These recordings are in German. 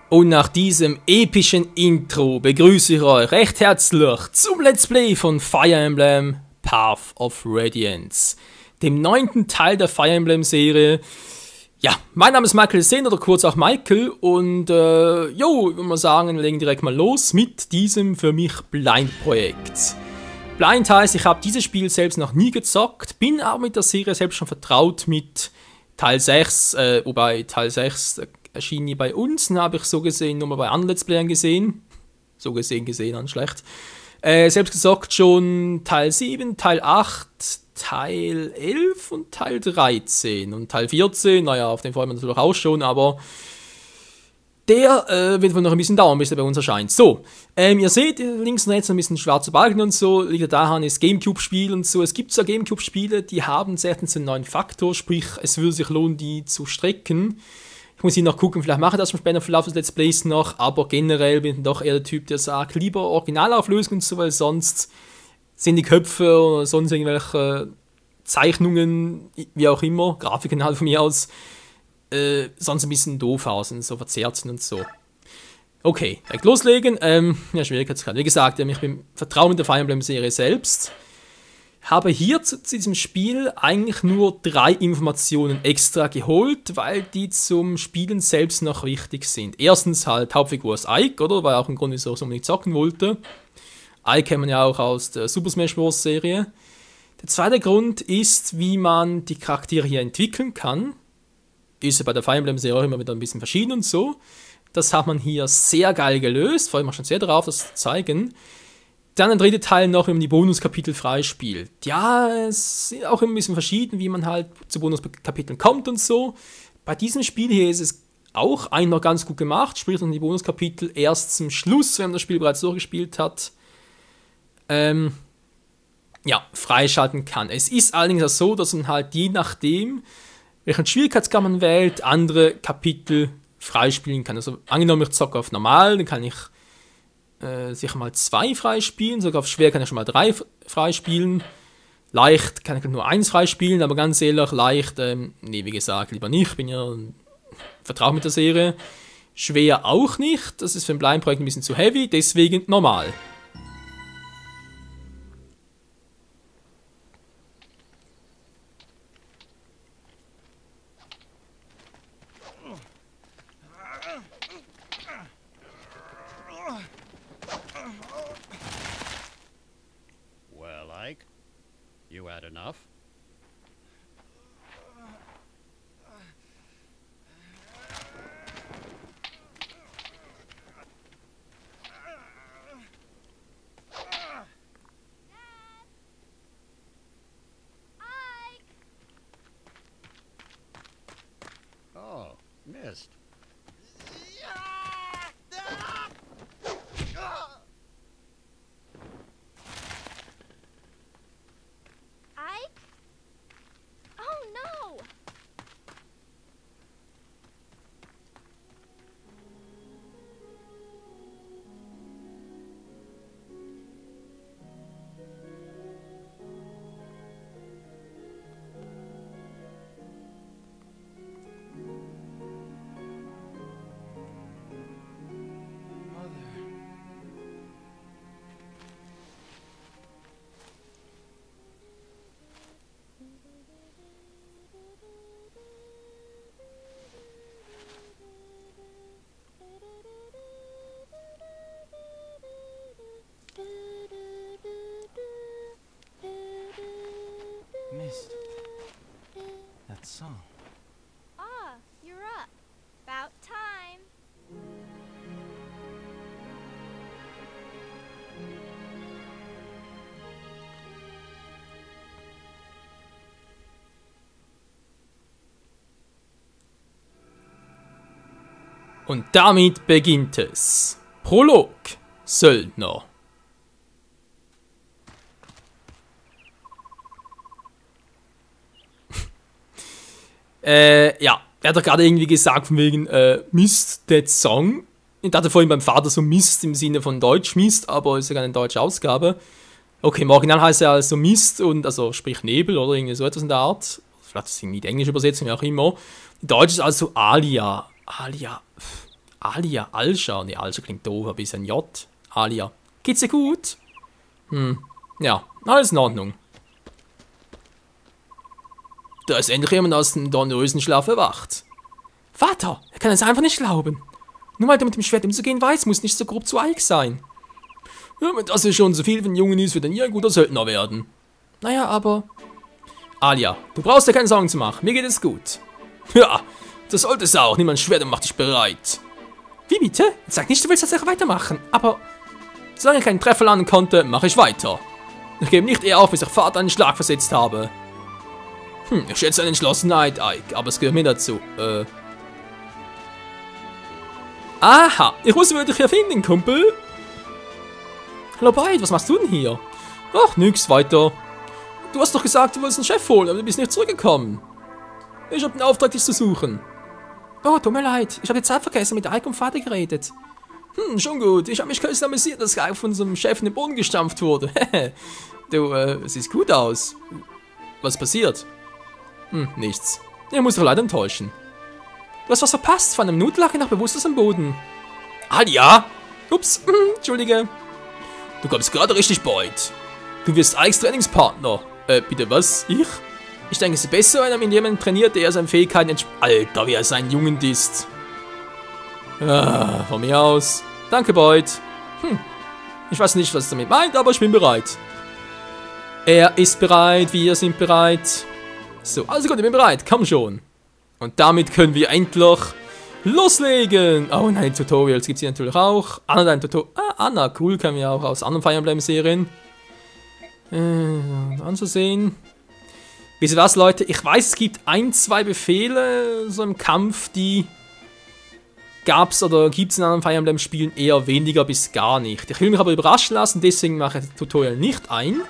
Und nach diesem epischen Intro begrüße ich euch recht herzlich zum Let's Play von Fire Emblem Path of Radiance, dem 9. Teil der Fire Emblem Serie. Ja, mein Name ist Michael Sen oder kurz auch Michael und ich würde mal sagen, wir legen direkt mal los mit diesem für mich Blind-Projekt. Blind heißt, ich habe dieses Spiel selbst noch nie gezockt, bin aber mit der Serie selbst schon vertraut mit Teil 6, wobei Teil 6 erschien nie bei uns, den habe ich so gesehen nur mal bei anderen Let's Playern gesehen. So gesehen, an schlecht. Selbst gezockt schon Teil 7, Teil 8, Teil 11 und Teil 13. Und Teil 14, naja, auf den freuen wir natürlich auch schon, aber der wird wohl noch ein bisschen dauern, bis er bei uns erscheint. So, ihr seht links und rechts ein bisschen schwarze Balken und so, liegt daran, ist Gamecube-Spiel und so. Es gibt zwar Gamecube-Spiele, die haben selten so einen neuen Faktor, sprich, es würde sich lohnen, die zu strecken. Ich muss hier noch gucken, vielleicht mache ich das im späteren Verlauf des Let's Plays noch, aber generell bin ich doch eher der Typ, der sagt, lieber Originalauflösung und so, weil sonst sind die Köpfe oder sonst irgendwelche Zeichnungen, wie auch immer, Grafiken halt von mir aus, sonst ein bisschen doof aus und so verzerrt sind und so. Okay, direkt loslegen. Ja, Schwierigkeitsgrad. Wie gesagt, ich bin vertraut mit der Fire Emblem Serie selbst. Habe hier zu diesem Spiel eigentlich nur 3 Informationen extra geholt, weil die zum Spielen selbst noch wichtig sind. Erstens halt Hauptfigur ist Ike, oder? Weil auch ein Grund, wieso ich so unbedingt zocken wollte. Ike kennt man ja auch aus der Super Smash Bros. Serie. Der zweite Grund ist, wie man die Charaktere hier entwickeln kann. Ist ja bei der Fire Emblem Serie auch immer wieder ein bisschen verschieden und so. Das hat man hier sehr geil gelöst, freue mich schon sehr darauf, das zu zeigen. Dann der dritte Teil noch, wenn man die Bonuskapitel freispielt. Ja, es ist auch immer ein bisschen verschieden, wie man halt zu Bonuskapiteln kommt und so. Bei diesem Spiel hier ist es auch eigentlich noch ganz gut gemacht, sprich dann die Bonuskapitel erst zum Schluss, wenn man das Spiel bereits durchgespielt hat, freischalten kann. Es ist allerdings auch so, dass man halt je nachdem, welchen Schwierigkeitsgrad man wählt, andere Kapitel freispielen kann. Also angenommen, ich zocke auf normal, dann kann ich sicher mal 2 freispielen, sogar auf schwer kann ich schon mal 3 freispielen. Leicht kann ich nur 1 freispielen, aber ganz ehrlich, leicht, wie gesagt, lieber nicht, bin ja vertraut mit der Serie. Schwer auch nicht, das ist für ein Blind-Projekt ein bisschen zu heavy, deswegen normal. You had enough? Oh, missed. Missed that song. Ah, you're up. About time. Und damit beginnt es. Prolog, Söldner. Er hat doch gerade irgendwie gesagt, von wegen Mist, that Song. Ich dachte vorhin beim Vater so Mist im Sinne von Deutsch Mist, aber ist ja keine deutsche Ausgabe. Okay, im Original heißt er also Mist und also sprich Nebel oder irgendwie so etwas in der Art. Vielleicht ist es irgendwie die englische Übersetzung, wie auch immer. Die deutsche ist also Alia. Alia, Alscha. Ne, Alscha klingt doof, aber ist ein J. Alia. Geht's dir gut? Ja, alles in Ordnung. Da ist endlich jemand aus dem dornösen Schlaf erwacht. Vater, er kann es einfach nicht glauben. Nur weil du mit dem Schwert umzugehen weißt, muss nicht so grob zu eilig sein. Ja, wenn das ja schon so viel für einen Jungen ist, wird er nie ein guter Söldner werden. Naja, aber... Alia, du brauchst dir keine Sorgen zu machen, mir geht es gut. Ja, das sollte es auch, nimm ein Schwert und mach dich bereit. Wie bitte? Sag nicht, du willst tatsächlich weitermachen, aber... Solange ich keinen Treffer landen konnte, mache ich weiter. Ich gebe nicht eher auf, bis ich Vater einen Schlag versetzt habe. Ich schätze eine Entschlossenheit, Ike, aber es gehört mir dazu. Aha, ich wusste, wo ich dich hier finden, Kumpel. Hallo, Byte, was machst du denn hier? Ach, nix, weiter. Du hast doch gesagt, du wolltest einen Chef holen, aber du bist nicht zurückgekommen. Ich habe den Auftrag, dich zu suchen. Oh, tut mir leid, ich habe die Zeit vergessen, mit Ike und Vater geredet. Schon gut, ich habe mich köstlich amüsiert, dass Ike von unserem Chef in den Boden gestampft wurde. Du, es sieht gut aus. Was passiert? Nichts. Ich muss dich leider enttäuschen. Du hast was verpasst, von einem Minute lag ich noch bewusstlos am Boden. Alia! Ups, entschuldige. Du kommst gerade richtig, Boyd. Du wirst Ikes Trainingspartner. Bitte was? Ich? Ich denke, es ist besser, wenn er mit jemandem trainiert, der seinen Fähigkeiten Alter, wie er seinen Jungen disst. Von mir aus. Danke, Boyd. Ich weiß nicht, was er damit meint, aber ich bin bereit. Er ist bereit, wir sind bereit. So, also gut, ich bin bereit, komm schon. Und damit können wir endlich loslegen. Oh nein, Tutorials gibt es hier natürlich auch. Anna, dein Tutorial. Anna, cool, kennen wir auch aus anderen Fire Emblem-Serien. Anzusehen. Wisst ihr was, Leute? Ich weiß, es gibt 1, 2 Befehle so im Kampf, die gab's oder gibt es in anderen Fire Emblem-Spielen eher weniger bis gar nicht. Ich will mich aber überraschen lassen, deswegen mache ich das Tutorial nicht ein.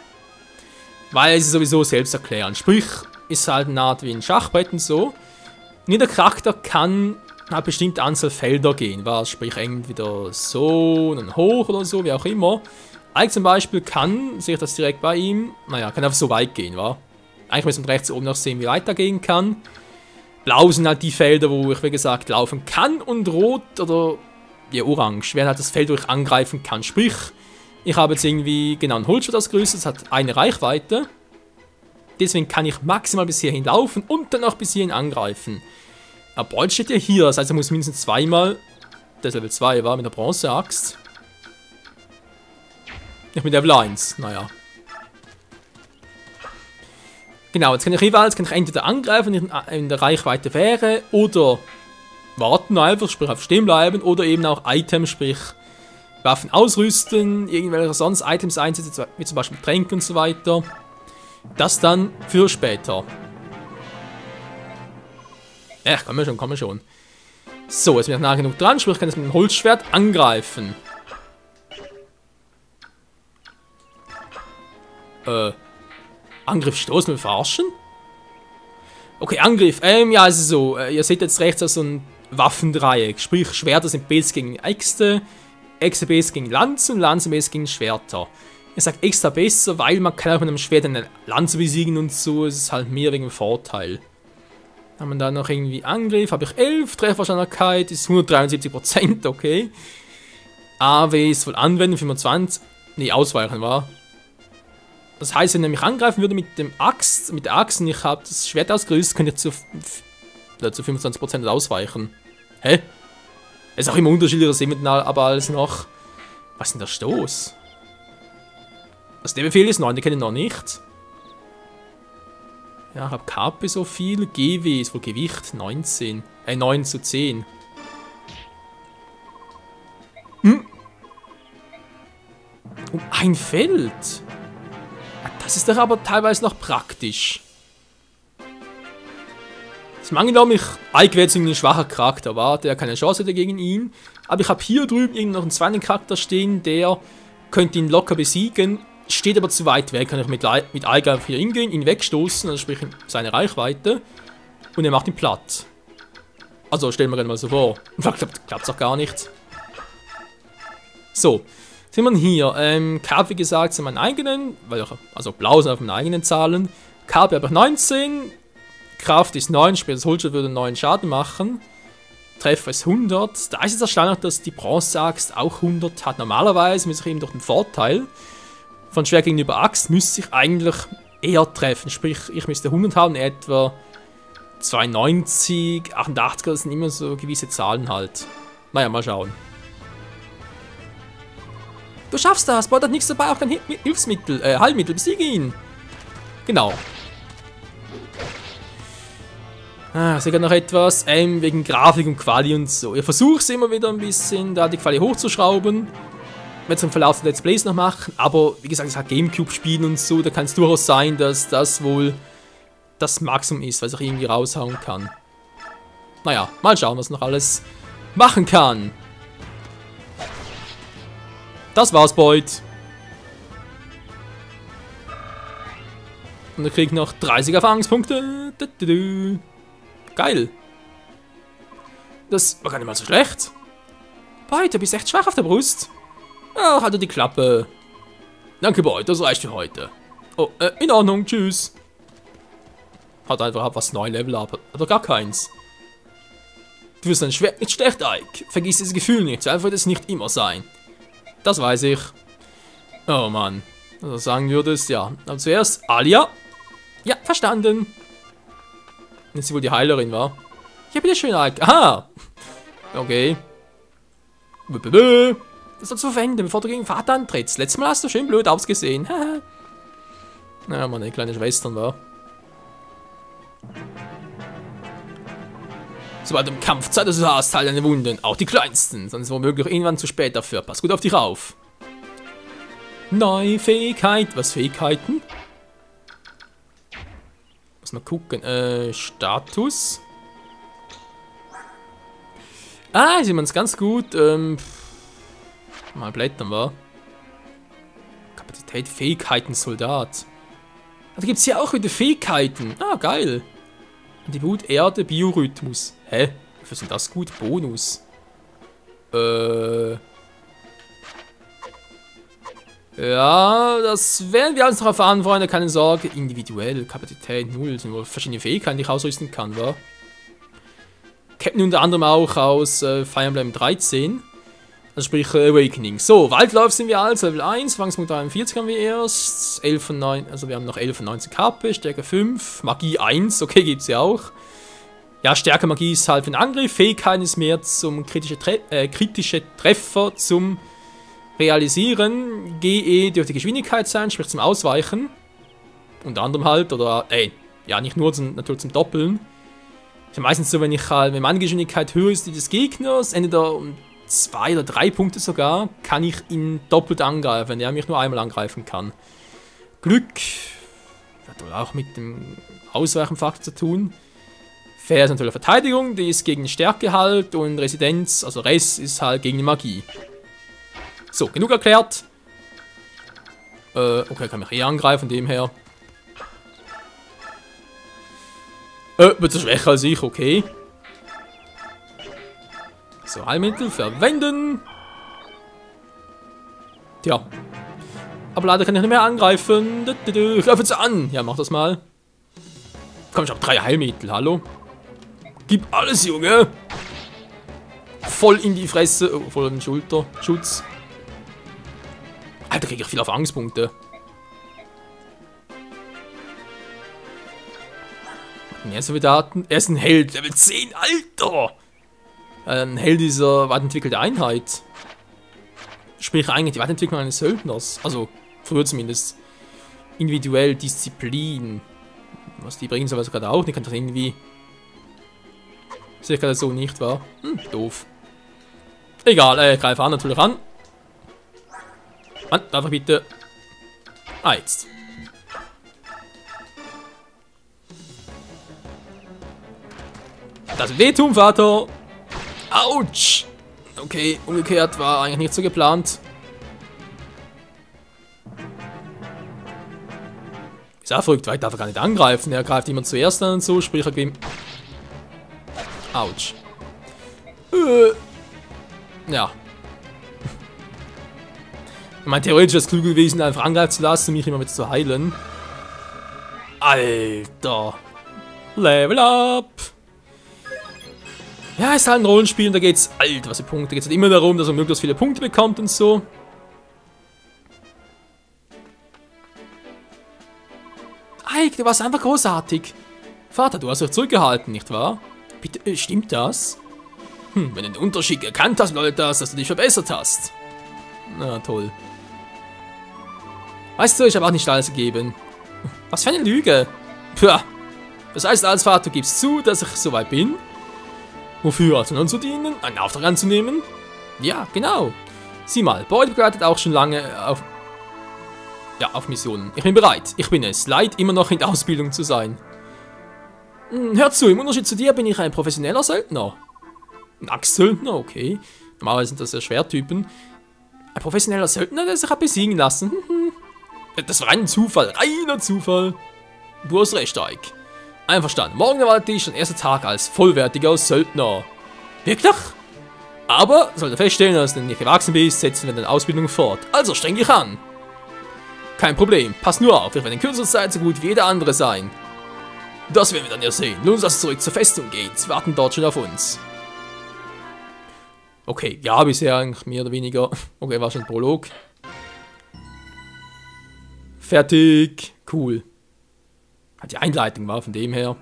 Weil sie sowieso selbst erklären. Sprich, ist halt eine Art wie ein Schachbrett und so. Und jeder Charakter kann eine bestimmte Anzahl Felder gehen. Was, sprich, entweder so, dann hoch oder so, wie auch immer. Ike zum Beispiel kann, sehe ich das direkt bei ihm, naja, kann einfach so weit gehen, wa? Eigentlich müssen wir rechts oben noch sehen, wie weit er gehen kann. Blau sind halt die Felder, wo ich, wie gesagt, laufen kann. Und rot oder, ja, orange wäre halt das Feld, wo ich angreifen kann. Sprich, ich habe jetzt irgendwie, genau, ein Holzschwert ausgerüstet, das hat eine Reichweite. Deswegen kann ich maximal bis hierhin laufen und dann auch bis hierhin angreifen. Aber Boyd steht ja hier, das heißt, er muss mindestens zweimal, das Level 2 war, mit der Bronzeaxt. Nicht mit Level 1, naja. Genau, jetzt kann ich jeweils entweder angreifen, wenn ich in der Reichweite wäre, oder warten einfach, sprich auf stehen bleiben, oder eben auch Items, sprich Waffen ausrüsten, irgendwelche sonst Items einsetzen, wie zum Beispiel Tränke und so weiter. Das dann für später. Ja, kommen wir schon. So, jetzt bin ich nah genug dran, sprich ich kann jetzt mit dem Holzschwert angreifen. Angriff stoßen wir verarschen? Okay, Angriff. Ja, also so. Ihr seht jetzt rechts so ein Waffendreieck. Sprich, Schwerter sind Bs gegen Äxte, Äxte Bs gegen Lanzen und Lanzen Bs gegen Schwerter. Ich sag extra besser, weil man kann auch mit einem Schwert eine Lanze besiegen und so. Es ist halt mehr wegen dem Vorteil. Haben wir da noch irgendwie Angriff? Habe ich 11. Trefferwahrscheinlichkeit ist 173%, okay. AW ist wohl anwenden, 25. Ne, ausweichen war. Das heißt, wenn er mich angreifen würde mit der Axt und ich habe das Schwert ausgerüstet, könnte ich zu 25% ausweichen. Hä? Es ist auch immer unterschiedliches Inventar, aber alles noch. Was ist denn der Stoß? Also der Befehl ist 9, den kenne ich noch nicht. Ja, ich habe KP so viel. GW ist wohl Gewicht 19. 9 zu 10. Um ein Feld. Das ist doch aber teilweise noch praktisch. Das mangelt mich. Ike wäre jetzt irgendwie ein schwacher Charakter, war, der keine Chance hätte gegen ihn. Aber ich habe hier drüben irgendwie noch einen zweiten Charakter stehen, der könnte ihn locker besiegen. Steht aber zu weit weg, kann ich mit Ike einfach hier hingehen, ihn wegstoßen, also sprich seine Reichweite. Und er macht ihn platt. Also stellen wir gerade mal so vor. Vielleicht klappt es auch gar nicht. So. Sind wir hier? Karp, wie gesagt, sind meine eigenen, weil auch, also blau sind auf meine eigenen Zahlen. Karp habe ich 19. Kraft ist 9, sprich das Holzschwert würde 9 Schaden machen. Treffer ist 100. Da ist es erstaunlich, dass die Bronze-Axt auch 100 hat. Normalerweise müsste ich eben durch den Vorteil von Schwert gegenüber Axt müsste ich eigentlich eher treffen. Sprich, ich müsste 100 haben, etwa 92, 88, das sind immer so gewisse Zahlen halt. Naja, mal schauen. Du schaffst das, Bot hat nichts dabei, auch kein Hilfsmittel, Heilmittel, besiege ihn. Genau. Sogar noch etwas, wegen Grafik und Quali und so. Ich versuche es immer wieder ein bisschen, da die Quali hochzuschrauben. Ich werde es im Verlauf der Let's Plays noch machen, aber wie gesagt, es hat Gamecube-Spielen und so, da kann es durchaus sein, dass das wohl das Maximum ist, was ich irgendwie raushauen kann. Naja, mal schauen, was noch alles machen kann. Das war's, Boyd. Und er kriegt noch 30 Erfahrungspunkte. Geil. Das war gar nicht mal so schlecht. Boyd, du bist echt schwach auf der Brust. Ach, halt die Klappe. Danke, Boyd, das reicht für heute. Oh, in Ordnung, tschüss. Hat einfach was neu Level up, aber gar keins. Du wirst ein Schwert nicht schlecht, Ike. Vergiss dieses Gefühl nicht, so einfach wird es nicht immer sein. Das weiß ich. Oh Mann. Also sagen würdest, ja. Aber zuerst Alia. Ja, verstanden. Wenn sie wohl die Heilerin war. Ja, bitteschön, Ike. Aha. Okay. Das sollst du verwenden, bevor du gegen Vater antrittst. Letztes Mal hast du schön blöd ausgesehen. Haha. Naja, meine kleine Schwestern war. Sobald du im Kampf Zeit hast, halt deine Wunden. Auch die kleinsten. Sonst womöglich irgendwann zu spät dafür. Pass gut auf dich auf. Neue Fähigkeit. Was Fähigkeiten? Muss mal gucken. Status. Ah, sieht man es ganz gut. Mal blättern, war. Kapazität, Fähigkeiten, Soldat. Da gibt es hier auch wieder Fähigkeiten. Ah, geil. Attribut Erde, Biorhythmus. Hä? Wofür ist denn das gut? Bonus. Ja, das werden wir alles noch erfahren, Freunde. Keine Sorge. Individuell, Kapazität 0. Das sind wohl verschiedene Fähigkeiten, die ich ausrüsten kann, wa? Captain unter anderem auch aus Fire Emblem 13. Also sprich Awakening. So, Waldlauf sind wir als Level 1, Fangspunkt 43 haben wir erst. 11 von 9, also wir haben noch 11 von 19 KP, Stärke 5, Magie 1, okay, gibt's ja auch. Ja, Stärke Magie ist halt für den Angriff, Fähigkeiten ist mehr zum kritische Treffer zum Realisieren. GE dürfte Geschwindigkeit sein, sprich zum Ausweichen. Unter anderem halt, oder, ja, nicht nur natürlich zum Doppeln. Ist ja meistens so, wenn meine Geschwindigkeit höher ist die des Gegners, entweder um 2 oder 3 Punkte sogar, kann ich ihn doppelt angreifen, wenn er mich nur einmal angreifen kann. Glück hat wohl auch mit dem Ausweichenfaktor zu tun. Fair ist natürlich Verteidigung, die ist gegen Stärke halt, und Residenz, also Res, ist halt gegen die Magie. So, genug erklärt. Okay, kann mich eher angreifen, von dem her. Wird so schwächer als ich, okay. So, Heilmittel verwenden. Tja. Aber leider kann ich nicht mehr angreifen. Ich greife jetzt an. Ja, mach das mal. Komm, ich hab 3 Heilmittel, hallo. Gib alles, Junge. Voll in die Fresse. Oh, voll in den Schulterschutz. Alter, krieg ich viel auf Angstpunkte. Soldaten. Er ist ein Held. Level 10, Alter. Ein Held dieser weiterentwickelten Einheit. Sprich eigentlich die Weiterentwicklung eines Söldners. Also, früher zumindest. Individuell Disziplin. Was die bringen soll, weiß ich gerade auch nicht. Kann das irgendwie... Sehe ich gerade so nicht, wahr? Doof. Egal, greif an, natürlich an. Mann, einfach bitte... Ah, jetzt. Das wird wehtun, Vater. Autsch. Okay, umgekehrt war eigentlich nicht so geplant. Ist auch verrückt, weil darf er gar nicht angreifen. Er greift immer zuerst an und so, sprich er gegen... Autsch. Ja. Ich meine, theoretisch wäre es klug gewesen, einfach angreifen zu lassen, mich immer mit zu heilen. Alter. Level up. Ja, ist halt ein Rollenspiel und da geht's, Alter, was für Punkte, geht's halt immer darum, dass man möglichst viele Punkte bekommt und so. Ike, du warst einfach großartig. Vater, du hast dich zurückgehalten, nicht wahr? Bitte, stimmt das? Wenn du den Unterschied erkannt hast, bedeutet das, dass du dich verbessert hast. Na, toll. Weißt du, ich habe auch nicht alles gegeben. Was für eine Lüge. Pah. Das heißt als Vater, du gibst zu, dass ich soweit bin. Wofür? Also nun zu dienen? Einen Auftrag anzunehmen? Ja, genau. Sieh mal, Boyd begleitet auch schon lange auf Missionen. Ich bin bereit. Ich bin es. Leid, immer noch in der Ausbildung zu sein. Hör zu, im Unterschied zu dir bin ich ein professioneller Söldner. Ein Axtsöldner, okay. Normalerweise sind das ja Schwerttypen. Ein professioneller Söldner, der sich hat besiegen lassen. Das war ein Zufall, reiner Zufall. Du hast recht, Ike. Einverstanden. Morgen erwartet dich dein erster Tag als vollwertiger Söldner. Wirklich? Aber, sollte feststellen, dass du nicht gewachsen bist, setzen wir deine Ausbildung fort. Also streng dich an. Kein Problem. Pass nur auf, ich werde in kürzester Zeit so gut wie jeder andere sein. Das werden wir dann ja sehen. Nun lass uns zurück zur Festung gehen. Sie warten dort schon auf uns. Okay, ja, bisher eigentlich mehr oder weniger. Okay, war schon ein Prolog. Fertig. Cool. Hat die Einleitung war von dem her.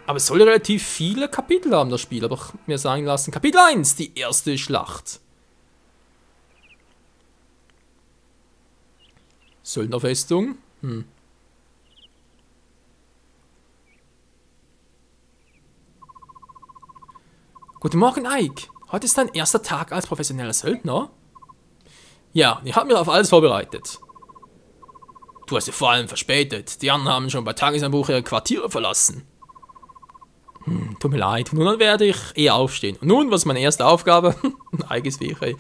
Aber es soll ja relativ viele Kapitel haben, das Spiel. Aber ich mir sagen lassen, Kapitel 1, die erste Schlacht. Söldnerfestung. Guten Morgen, Ike. Heute ist dein erster Tag als professioneller Söldner? Ja, ich habe mich auf alles vorbereitet. Du hast dich vor allem verspätet. Die anderen haben schon bei Tagesanbruch ihre Quartiere verlassen. Tut mir leid. Nun werde ich eher aufstehen. Und nun, was ist meine erste Aufgabe? Ein eigenes Weg, ey.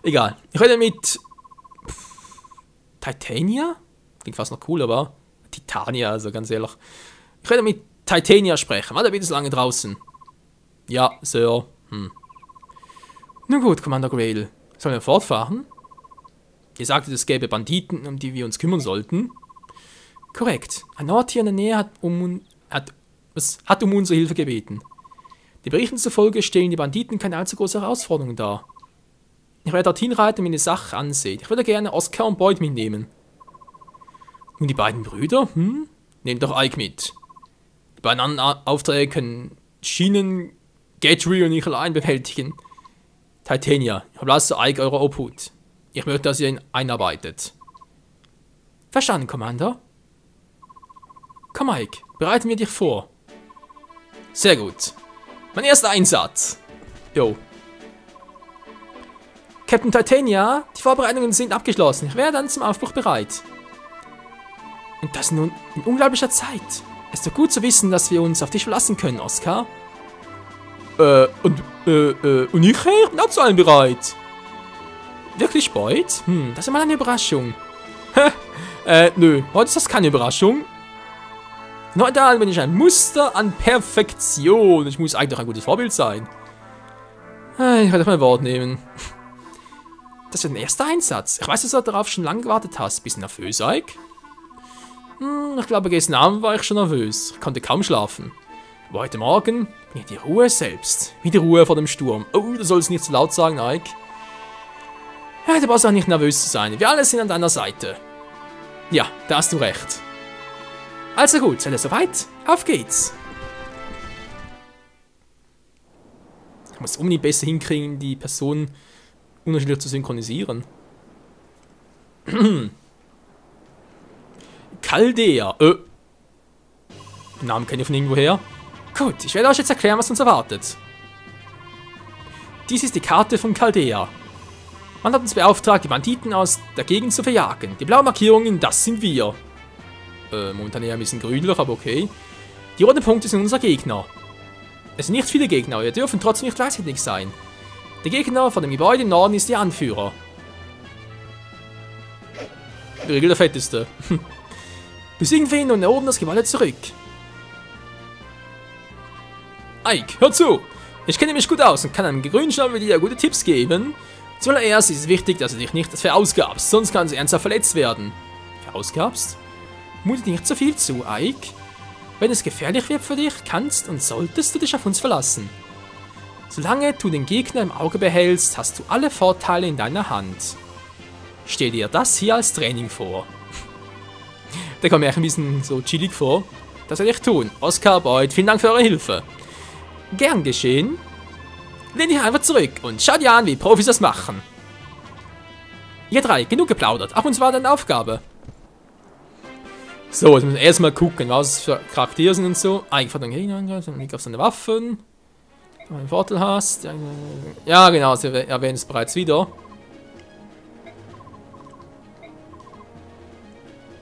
Egal. Ich rede mit... Titania? Klingt fast noch cooler, aber... Titania, also ganz ehrlich. Ich werde mit Titania sprechen. Warte bitte so lange draußen. Ja, Sir. Nun gut, Commander Grail. Sollen wir fortfahren? Ihr sagtet, es gäbe Banditen, um die wir uns kümmern sollten. Korrekt. Ein Ort hier in der Nähe hat um unsere Hilfe gebeten. Den Berichten zufolge stellen die Banditen keine allzu große Herausforderung dar. Ich werde dorthin reiten und mir die Sache ansehen. Ich würde gerne Oscar und Boyd mitnehmen. Und die beiden Brüder? Nehmt doch Ike mit. Die beiden anderen Aufträge können Schienen, Gatry und ich allein bewältigen. Titania, ich überlasse Ike eure Obhut. Ich möchte, dass ihr ihn einarbeitet. Verstanden, Commander. Komm, Ike, bereiten wir dich vor. Sehr gut. Mein erster Einsatz. Jo. Captain Titania, die Vorbereitungen sind abgeschlossen. Ich wäre dann zum Aufbruch bereit. Und das nun in unglaublicher Zeit. Es ist doch gut zu wissen, dass wir uns auf dich verlassen können, Oscar. Und ich bin auch zu allem bereit. Wirklich, Boyd? Das ist mal eine Überraschung. Nö, heute ist das keine Überraschung. Neutral bin ich ein Muster an Perfektion. Ich muss eigentlich ein gutes Vorbild sein. Ich werde mein Wort nehmen. Das ist ein erster Einsatz. Ich weiß, dass du darauf schon lange gewartet hast. Bist du nervös, Ike? Ich glaube, gestern Abend war ich schon nervös. Ich konnte kaum schlafen. Aber heute Morgen bin ich die Ruhe selbst. Wie die Ruhe vor dem Sturm. Oh, du sollst nicht zu laut sagen, Ike. Ja, du brauchst auch nicht nervös zu sein. Wir alle sind an deiner Seite. Ja, da hast du recht. Also gut, seid ihr soweit? Auf geht's. Ich muss unbedingt besser hinkriegen, die Personen unterschiedlich zu synchronisieren. Chaldea. Den Namen kenne ich von irgendwoher. Gut, ich werde euch jetzt erklären, was uns erwartet. Dies ist die Karte von Chaldea. Man hat uns beauftragt, die Banditen aus der Gegend zu verjagen. Die blauen Markierungen, das sind wir. Momentan eher ein bisschen grünlich, aber okay. Die roten Punkte sind unser Gegner. Es sind nicht viele Gegner, aber wir dürfen trotzdem nicht gleichzeitig sein. Der Gegner von dem Gebäude im Norden ist der Anführer. Die Regel der Fetteste. Besiegen wir ihn und erobern das Gebäude zurück. Ike, hör zu! Ich kenne mich gut aus und kann einem Grünschnabel wie dir gute Tipps geben. Zuallererst ist es wichtig, dass du dich nicht verausgabst, sonst kannst du ernsthaft verletzt werden. Verausgabst? Mute dir nicht zu viel zu, Ike. Wenn es gefährlich wird für dich, kannst und solltest du dich auf uns verlassen. Solange du den Gegner im Auge behältst, hast du alle Vorteile in deiner Hand. Stell dir das hier als Training vor. Der kommt mir echt ein bisschen so chillig vor. Das werde ich tun. Oscar Boyd, vielen Dank für eure Hilfe. Gern geschehen. Lehn dich einfach zurück und schau dir an, wie Profis das machen. Ihr drei, genug geplaudert. Ab und zu war deine Aufgabe. So, jetzt müssen wir erstmal gucken, was für Charaktere sind und so. Einfach den Gegner angreifen, Blick auf seine Waffen. Wenn du einen Vorteil hast. Ja, genau, sie erwähnen es bereits wieder.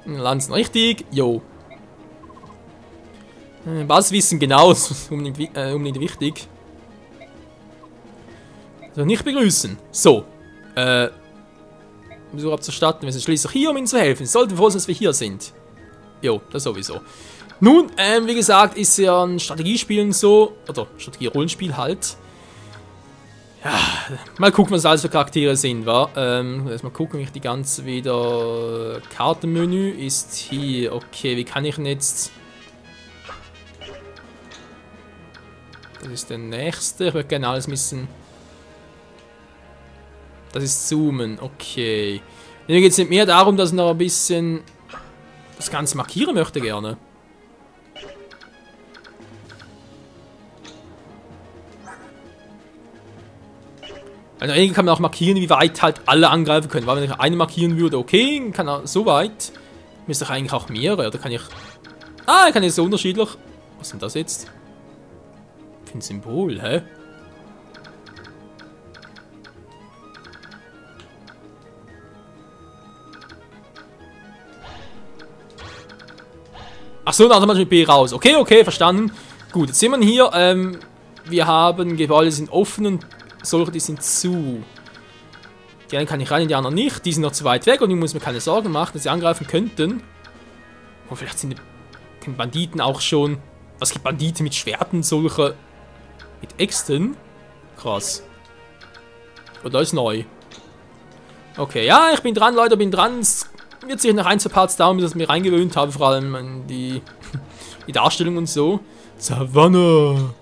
Lanzen richtig. Jo. Basiswissen genau, ist unbedingt wichtig. Also nicht begrüßen. So. Besuch abzustatten. Wir sind schließlich hier, um ihnen zu helfen. Sie sollten froh sein, dass wir hier sind. Jo, das sowieso. Nun, wie gesagt, ist ja ein Strategiespiel und so. Oder Strategie-Rollenspiel halt. Ja, mal gucken, was alles für Charaktere sind, wa? Erstmal gucken, wie ich die ganze wieder... Kartenmenü ist hier. Okay, wie kann ich denn jetzt... Das ist der nächste. Ich würde gerne alles wissen. Das ist Zoomen. Okay. Mir geht es nicht mehr darum, dass ich noch ein bisschen das Ganze markieren möchte gerne. Also eigentlich kann man auch markieren, wie weit halt alle angreifen können. Weil wenn ich eine markieren würde, okay, kann er so weit. Müsste ich eigentlich auch mehrere. Oder kann ich... Ah, ich kann jetzt so unterschiedlich... Was ist denn das jetzt? Für ein Symbol, hä? Achso, dann hat man mit B raus. Okay, okay, verstanden. Gut, jetzt sind wir hier. Wir haben Gebäude, die sind offen und solche, die sind zu. Die einen kann ich rein, die anderen nicht. Die sind noch zu weit weg und ich muss mir keine Sorgen machen, dass sie angreifen könnten. Oh, vielleicht sind die Banditen auch schon... Was gibt Banditen mit Schwerten, solche... Mit Äxten? Krass. Oder ist neu? Okay, ja, ich bin dran, Leute, bin dran. Es wird sich nach ein, zwei Parts dauern, bis ich mir reingewöhnt habe, vor allem an die Darstellung und so. Savannah.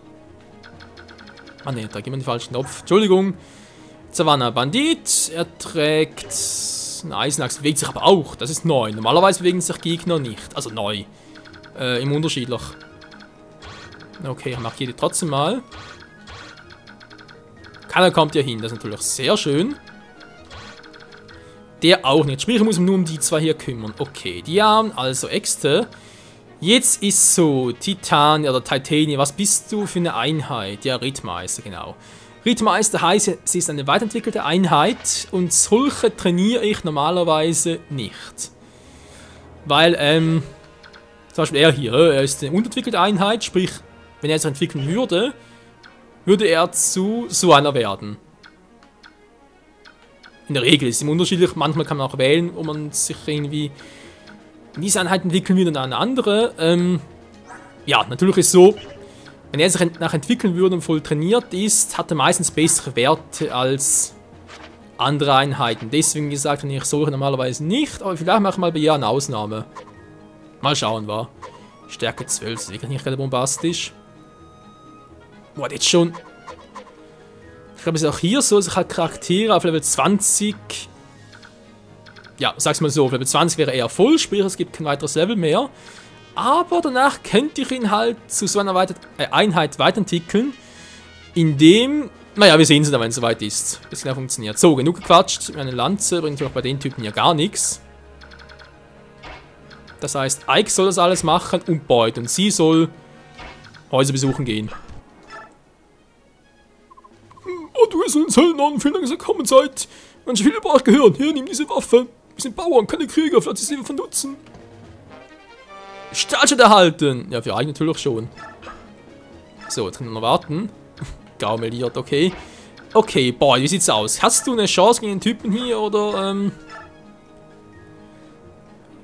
Ah ne, da gehen wir den falschen Knopf. Entschuldigung. Savannah Bandit. Er trägt eine Eisenachse, bewegt sich aber auch. Das ist neu. Normalerweise bewegen sich Gegner nicht. Also neu. Im unterschiedlich. Okay, ich markiere die trotzdem mal. Keiner kommt hier hin. Das ist natürlich sehr schön. Der auch nicht. Sprich, ich muss mich nur um die zwei hier kümmern. Okay, die haben also Äxte. Jetzt ist so, Titan oder Titania, was bist du für eine Einheit? Ja, Rittmeister, genau. Rittmeister heißt, sie ist eine weiterentwickelte Einheit und solche trainiere ich normalerweise nicht. Weil, zum Beispiel er hier, er ist eine unterentwickelte Einheit, sprich, wenn er sich entwickeln würde, würde er zu so einer werden. In der Regel ist es immer unterschiedlich, manchmal kann man auch wählen, ob man sich irgendwie in diese Einheit entwickeln will und eine andere. Ja, natürlich ist es so, wenn er sich nach entwickeln würde und voll trainiert ist, hat er meistens bessere Werte als andere Einheiten. Deswegen gesagt, wenn ich solche normalerweise nicht, aber vielleicht mache ich mal bei ihr eine Ausnahme. Mal schauen, wa? Stärke 12, das ist wirklich nicht gerade bombastisch. Boah, jetzt schon. Ich glaube, es ist auch hier so, dass ich halt Charaktere auf Level 20. Ja, sag's mal so, auf Level 20 wäre eher voll, sprich, es gibt kein weiteres Level mehr. Aber danach könnte ich ihn halt zu so einer Einheit weiterentwickeln, indem. Naja, wir sehen es dann, wenn es soweit ist. Bis genau funktioniert. So, genug gequatscht. Eine Lanze bringt natürlich bei den Typen ja gar nichts. Das heißt, Ike soll das alles machen und Boyd. Und sie soll Häuser besuchen gehen. Oh, du bist ein Söldner, vielen Dank, dass ihr gekommen seid. Manche viele braucht gehört. Hier, nimm diese Waffe. Wir sind Bauern, keine Krieger, vielleicht ist sie von Nutzen. Stahlschutz erhalten. Ja, für eigene natürlich schon. So, jetzt können wir noch warten. Gaumeliert, okay. Okay, Boy, wie sieht's aus? Hast du eine Chance gegen den Typen hier, oder,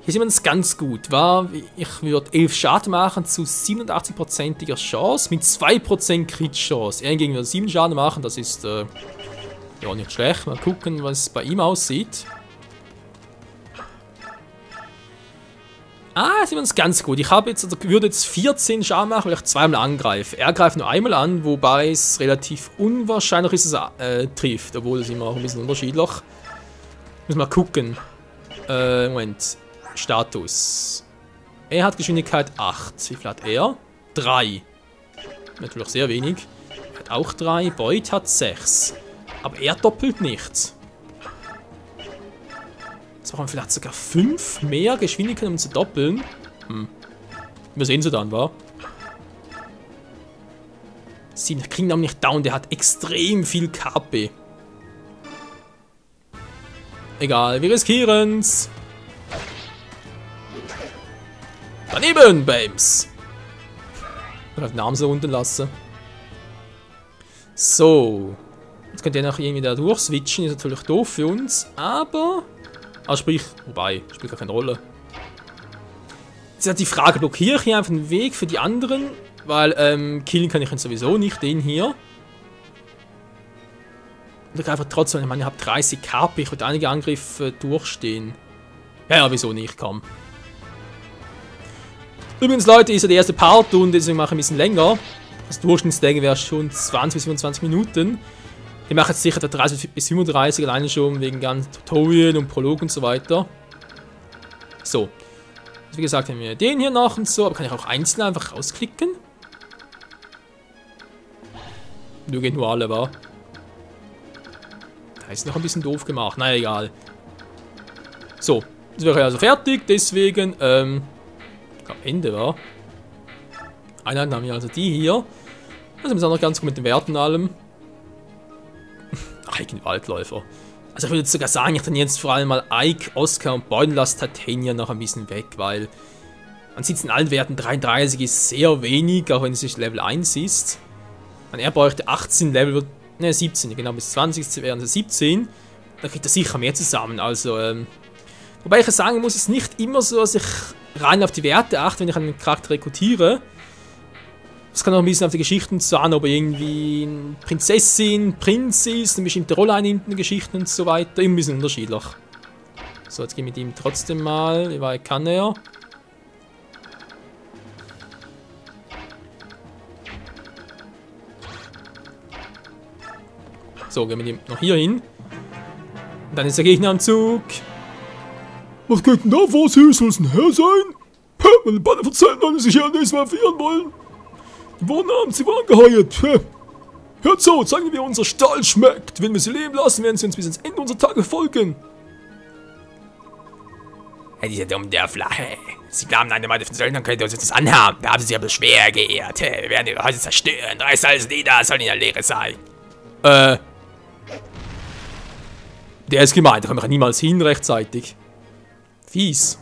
Hier sieht man es ganz gut, wa? Ich würde 11 Schaden machen zu 87%iger Chance mit 2% Crit-Chance. Er hingegen würde 7 Schaden machen, das ist, ja, nicht schlecht. Mal gucken, was bei ihm aussieht. Ah, sind wir uns ganz gut. Ich habe jetzt, also würde jetzt 14 Schaden machen, weil ich zweimal angreife. Er greift nur einmal an, wobei es relativ unwahrscheinlich ist, dass er trifft. Obwohl, das ist immer auch ein bisschen unterschiedlich. Müssen wir mal gucken. Moment. Status. Er hat Geschwindigkeit 8. Wie viel hat er? 3. Natürlich sehr wenig. Er hat auch 3. Beut hat 6. Aber er doppelt nichts. Jetzt brauchen wir vielleicht sogar 5 mehr Geschwindigkeit, um zu doppeln. Wir sehen sie dann, wa? 7 kriegen ihn nicht down, der hat extrem viel KP. Egal, wir riskieren's. Daneben, Bams. Ich kann den Namen so unten lassen. So. Jetzt könnt ihr noch irgendwie da durchswitchen, ist natürlich doof für uns, aber... Also sprich, wobei, spielt gar keine Rolle. Jetzt ist halt die Frage, blockiere ich hier einfach den Weg für die anderen? Weil, killen kann ich ihn sowieso nicht, den hier. Und ich einfach trotzdem, ich meine, ich habe 30 KP, ich würde einige Angriffe durchstehen. Ja, wieso nicht, komm. Übrigens, Leute, ist ja der erste Part und deswegen mache ich ein bisschen länger. Das Durchschnittslänge wäre schon 20 bis 25 Minuten. Ich mache jetzt sicher 30 bis 35 alleine schon wegen ganzen Tutorial und Prolog und so weiter. So. Also wie gesagt, haben wir den hier noch und so, aber kann ich auch einzeln einfach rausklicken? Du geht nur alle, wa? Da ist noch ein bisschen doof gemacht. Na egal. So. Das wäre also fertig, deswegen, am Ende war. Einheiten haben wir also die hier. Das ist auch noch ganz gut mit den Werten und allem. Waldläufer. Also ich würde sogar sagen, ich trainiere jetzt vor allem mal Ike, Oscar und Boyd und lasse Titania noch ein bisschen weg, weil man sieht es in allen Werten, 33 ist sehr wenig, auch wenn es nicht Level 1 ist. Und er bräuchte 18 Level, ne 17, genau, bis 20 wären es 17. Da kriegt er sicher mehr zusammen, also wobei ich sagen muss, es ist nicht immer so, dass ich rein auf die Werte achte, wenn ich einen Charakter rekrutiere. Es kann auch ein bisschen auf die Geschichten sein, ob er irgendwie eine Prinzessin, Prinz ist, eine bestimmte Rolle einnimmt in den Geschichten und so weiter. Immer ein bisschen unterschiedlich. So, jetzt gehen wir mit ihm trotzdem mal. Wie weit kann er? So, gehen wir mit ihm noch hier hin. Und dann ist der Gegner am Zug. Was geht denn da vor? Sie soll es ein Herr sein? Meine Banner verzeihen, dass sie sich ja nicht mehr führen wollen. Die Wohnnamen, sie waren angeheuert. Hört so, zeigen wir, wie unser Stall schmeckt. Wenn wir sie leben lassen, werden sie uns bis ans Ende unserer Tage folgen. Hey, dieser dumme Dörfler. Sie glauben, eine Meute von Söldnern könnte uns jetzt anhaben. Da haben sie sich aber schwer geehrt. Wir werden ihre Häuser zerstören. Reißt alles nieder, soll in der Leere sein. Der ist gemeint, da kommen wir niemals hin rechtzeitig. Fies.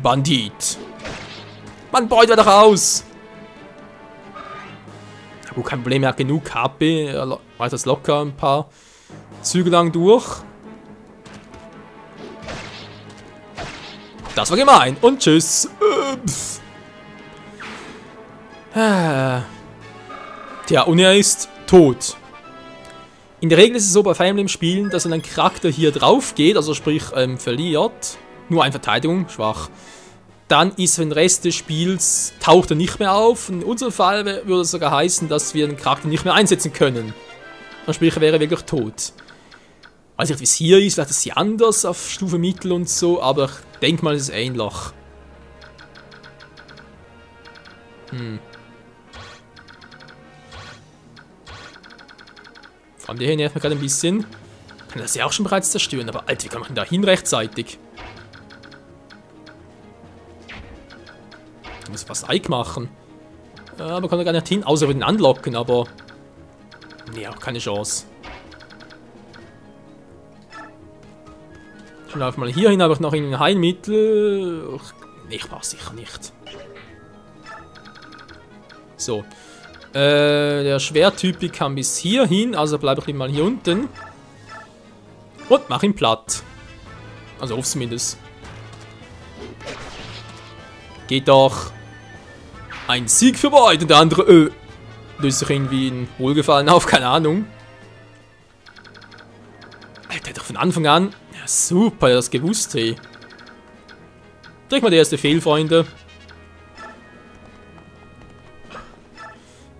Bandit. Mann, beut doch aus! Aber kein Problem, er hat genug KP. Er reicht das locker ein paar Züge lang durch. Das war gemein. Und tschüss. Tja, und er ist tot. In der Regel ist es so bei Fire Emblem Spielen, dass wenn ein Charakter hier drauf geht, also sprich verliert, nur eine Verteidigung, schwach, dann ist für den Rest des Spiels, taucht er nicht mehr auf. In unserem Fall würde es sogar heißen, dass wir den Charakter nicht mehr einsetzen können. Also sprich, er wäre wirklich tot. Weiß nicht, wie es hier ist, vielleicht ist sie anders auf Stufe Mittel und so, aber ich denke mal, es ist ähnlich. Vor allem der hier nervt mir gerade ein bisschen. Kann das ja auch schon bereits zerstören, aber Alter, wie kann man denn da hin rechtzeitig? Ich muss fast Ike machen. Aber kann er gar nicht hin, außer wir den anlocken, aber... Nee, auch keine Chance. Ich laufe mal hier hin, habe ich noch ein Heilmittel. Nee, ich brauche sicher nicht. So. Der Schwertypi kann bis hier hin, also bleibe ich mal hier unten. Und mach ihn platt. Also auf zumindest. Geht doch. Ein Sieg für beide und der andere, löst sich irgendwie ein Wohlgefallen auf, keine Ahnung. Alter, doch von Anfang an. Ja, super, das gewusst, hey. Direkt mal der erste Fehl, Freunde.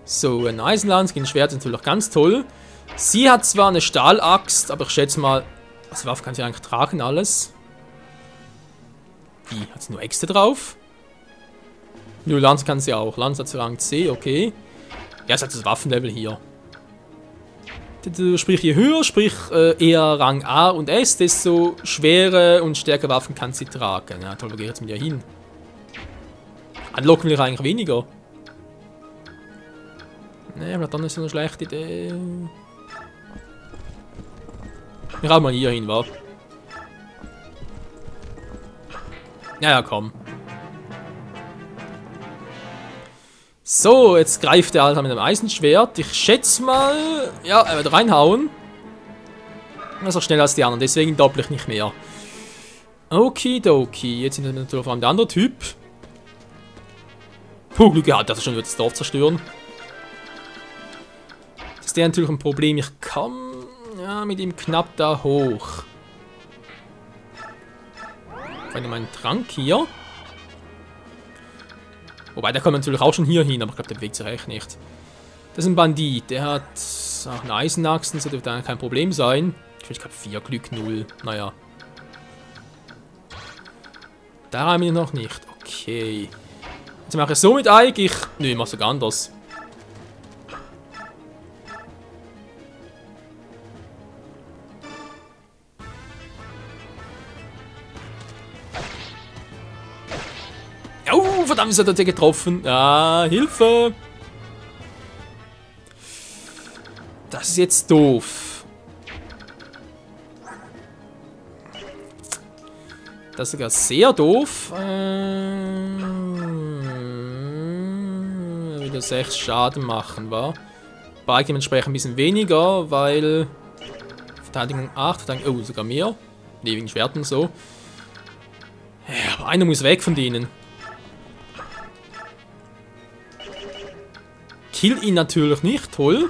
So, ein Eisenlance gegen Schwert ist natürlich auch ganz toll. Sie hat zwar eine Stahlaxt, aber ich schätze mal, als Waffe kann sie eigentlich tragen, alles. Wie? Hat sie nur Äxte drauf? Nö, Lanze kann sie auch. Lanze hat sie Rang C, okay. Ja, es hat das Waffenlevel hier. Sprich, je höher, sprich eher Rang A und S, desto schwere und stärkere Waffen kann sie tragen. Ja, toll, wo gehe ich jetzt mit ihr hin? Anlocken will ich eigentlich weniger. Ne, vielleicht doch nicht so eine schlechte Idee. Ich hau mal hier hin, wa? Ja, komm. So, jetzt greift der Alter mit dem Eisenschwert. Ich schätze mal... Ja, er wird reinhauen. Er ist auch schneller als die anderen, deswegen doppel ich nicht mehr. Okidoki. Jetzt sind wir natürlich vor allem der andere Typ. Puh, Glück gehabt, dass er schon das Dorf zerstören. Das ist der natürlich ein Problem. Ich komme ja, mit ihm knapp da hoch. Ich habe meinen Trank hier. Wobei, der kommt natürlich auch schon hier hin, aber ich glaube, der bewegt sich echt nicht. Das ist ein Bandit, der hat auch eine Eisenachsen, das dürfte eigentlich kein Problem sein. Ich glaube 4 Glück 0, naja. Da haben wir noch nicht, okay. Jetzt mache ich so mit Ike, nö, ich mache es sogar anders. Oh, verdammt, ist er da getroffen. Ah, Hilfe. Das ist jetzt doof. Das ist sogar sehr doof. Wieder 6 Schaden machen, wa? Bike dementsprechend ein bisschen weniger, weil... Verteidigung 8, Verteidigung... Oh, sogar mehr. Ne, wegen Schwerten so. Ja, aber einer muss weg von denen. Kill ihn natürlich nicht, toll.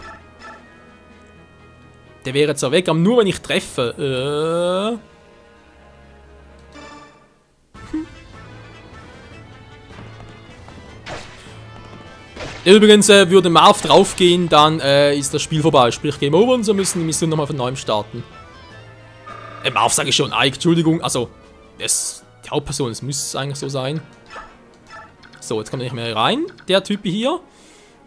Der wäre zwar weg, aber nur wenn ich treffe. Übrigens, würde Marv draufgehen, dann ist das Spiel vorbei. Sprich, Game Over und so müssen die Mission nochmal von neuem starten. Marv sage ich schon, Ike, Entschuldigung. Also, das ist die Hauptperson, es müsste eigentlich so sein. So, jetzt kommt er nicht mehr rein, der Typ hier.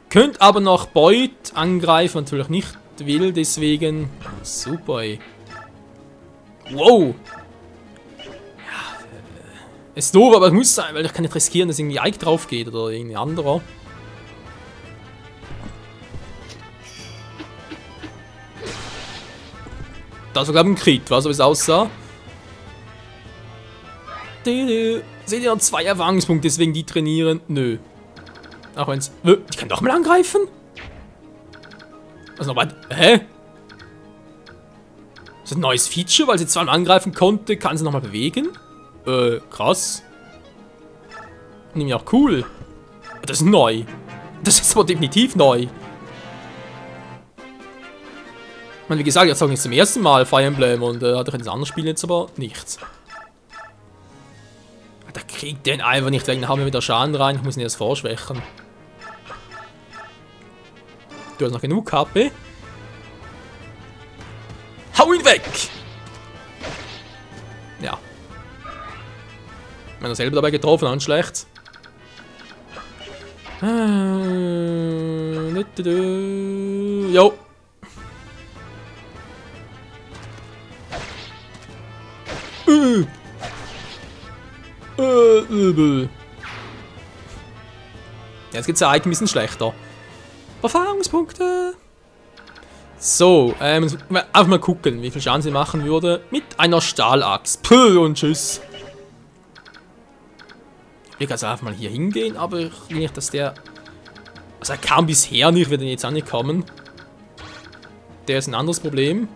Könnt aber noch Beut angreifen, natürlich nicht will, deswegen... Super, ey. Wow! Ja, ist doof, aber es muss sein, weil ich kann nicht riskieren, dass irgendwie Ike drauf geht oder irgendein anderer. Das war, glaube ich, ein Crit, was so wie es aussah. Seht ihr noch 2 Erfahrungspunkte, deswegen die trainieren? Nö. Auch wenn's... Ich kann doch mal angreifen? Also nochmal... Hä? Ist das ein neues Feature? Weil sie zweimal angreifen konnte, kann sie nochmal bewegen? Krass. Nämlich auch cool. Das ist neu. Das ist aber definitiv neu. Ich meine, wie gesagt, jetzt sage ich zum ersten Mal Fire Emblem und hatte ich in den anderen Spielen jetzt aber nichts. Da kriegt den einfach nicht weg, dann haben wir wieder Schaden rein, ich muss ihn erst vorschwächen. Du hast noch genug HP. Hau ihn weg! Ja. Wenn er selber dabei getroffen hat, schlecht. Jo. Übel. Jetzt geht's ja eigentlich ein bisschen schlechter. Erfahrungspunkte. So, einfach mal gucken, wie viel Schaden sie machen würde. Mit einer Stahlaxt. Puh, und tschüss. Ich kann also einfach mal hier hingehen, aber ich will nicht, dass der... Also er kam bisher nicht, wird er jetzt angekommen. Der ist ein anderes Problem.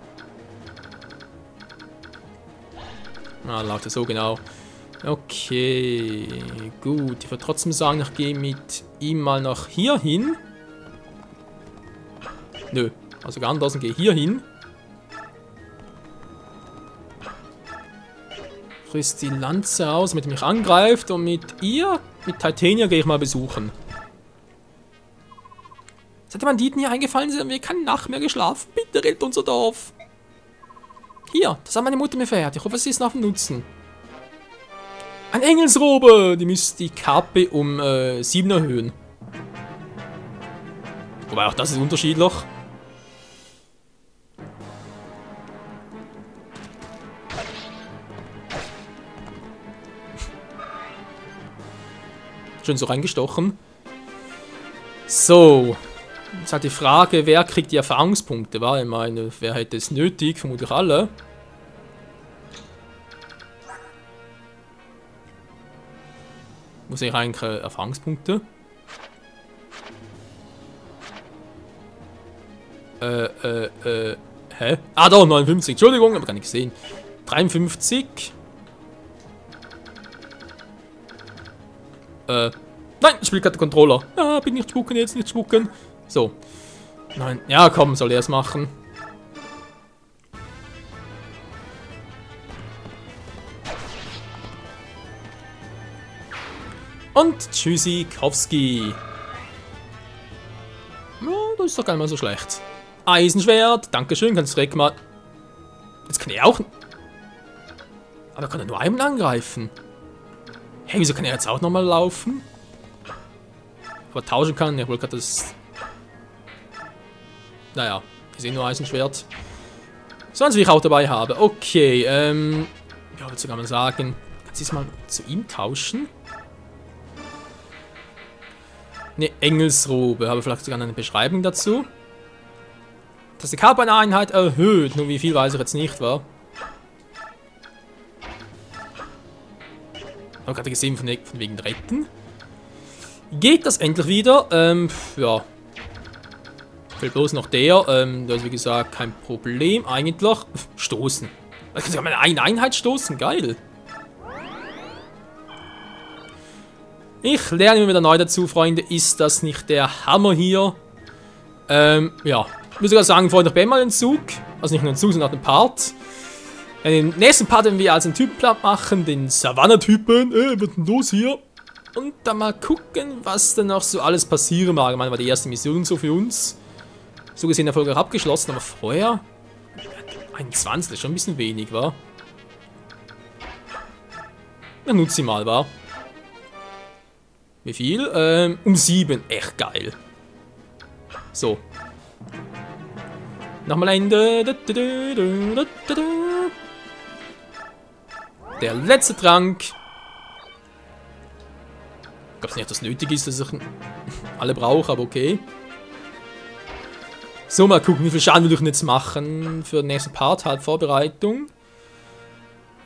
Ah, läuft er so genau. Okay, gut. Ich würde trotzdem sagen, ich gehe mit ihm mal nach hier hin. Nö, also gar nicht und gehe hier hin. Ich rüste die Lanze aus, damit er mich angreift. Und mit Titania gehe ich mal besuchen. Seit den Banditen hier eingefallen sind, haben wir keine Nacht mehr geschlafen. Bitte rettet unser Dorf. Hier, das hat meine Mutter mir verehrt. Ich hoffe, sie ist noch am Nutzen. Ein Engelsrobe! Die müsste die KP um 7 erhöhen. Wobei auch das ist unterschiedlich. Schön so reingestochen. So. Jetzt halt die Frage, wer kriegt die Erfahrungspunkte? Ich meine, wer hätte es nötig? Vermutlich alle. Muss ich eigentlich Erfahrungspunkte? Hä? Ah, da, 59. Entschuldigung, aber gar nicht gesehen. 53. Nein, ich spiele gerade den Controller. Ah, bin nicht spucken, jetzt nicht spucken. So. Nein, ja, komm, soll er es machen. Und Tschüssikowski. Ja, das ist doch gar nicht mal so schlecht. Eisenschwert, dankeschön, kannst du direkt mal... Jetzt kann er auch... Aber kann er nur einmal angreifen. Hey, wieso kann er jetzt auch nochmal laufen? Aber tauschen kann, ich wollte gerade das... Naja, ich sehe nur Eisenschwert. So eins, wie ich auch dabei habe. Okay, ja, würde sogar mal sagen... Kannst du es mal zu ihm tauschen? Ne, Engelsrobe. Habe vielleicht sogar eine Beschreibung dazu. Dass die KP eine Einheit erhöht. Nur wie viel weiß ich jetzt nicht, war. Habe gerade gesehen von wegen Retten. Geht das endlich wieder? Ja. Fehlt bloß noch der. Da ist wie gesagt kein Problem. Eigentlich. Stoßen. Da kann ich mal eine Einheit stoßen. Geil. Ich lerne immer wieder neu dazu, Freunde. Ist das nicht der Hammer hier? Ja. Ich würde sogar sagen, Freunde, ich bin mal einen Zug. Also nicht nur einen Zug, sondern auch einen Part. Den nächsten Part werden wir als einen Typen platt machen. Den Savanna-Typen. Was ist denn los hier? Und dann mal gucken, was denn noch so alles passieren mag. Ich meine, war die erste Mission so für uns. So gesehen erfolgreich abgeschlossen, aber vorher... 21, das ist schon ein bisschen wenig, war. Dann nutze sie mal, war. Wie viel? Um 7. Echt geil. So. Nochmal ein... Der letzte Trank. Ich glaube nicht, dass es nötig ist, dass ich alle brauche, aber okay. So, mal gucken, wie viel Schaden will ich jetzt machen für den nächsten Part, halt Vorbereitung.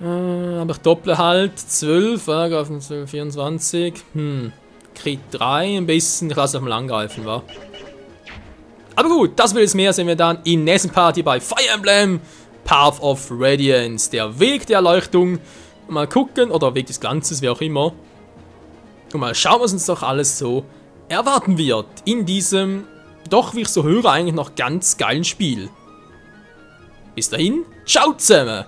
Aber ich dopple halt 12, auf 12, 24. Krieg 3 ein bisschen, ich lasse es mal angreifen, wa? Aber gut, das will jetzt mehr, sehen wir dann im nächsten Part hier bei Fire Emblem Path of Radiance, der Weg der Erleuchtung. Mal gucken, oder Weg des Glanzes, wie auch immer. Und mal schauen, was uns doch alles so erwarten wird in diesem, doch wie ich so höre, eigentlich noch ganz geilen Spiel. Bis dahin, ciao zusammen!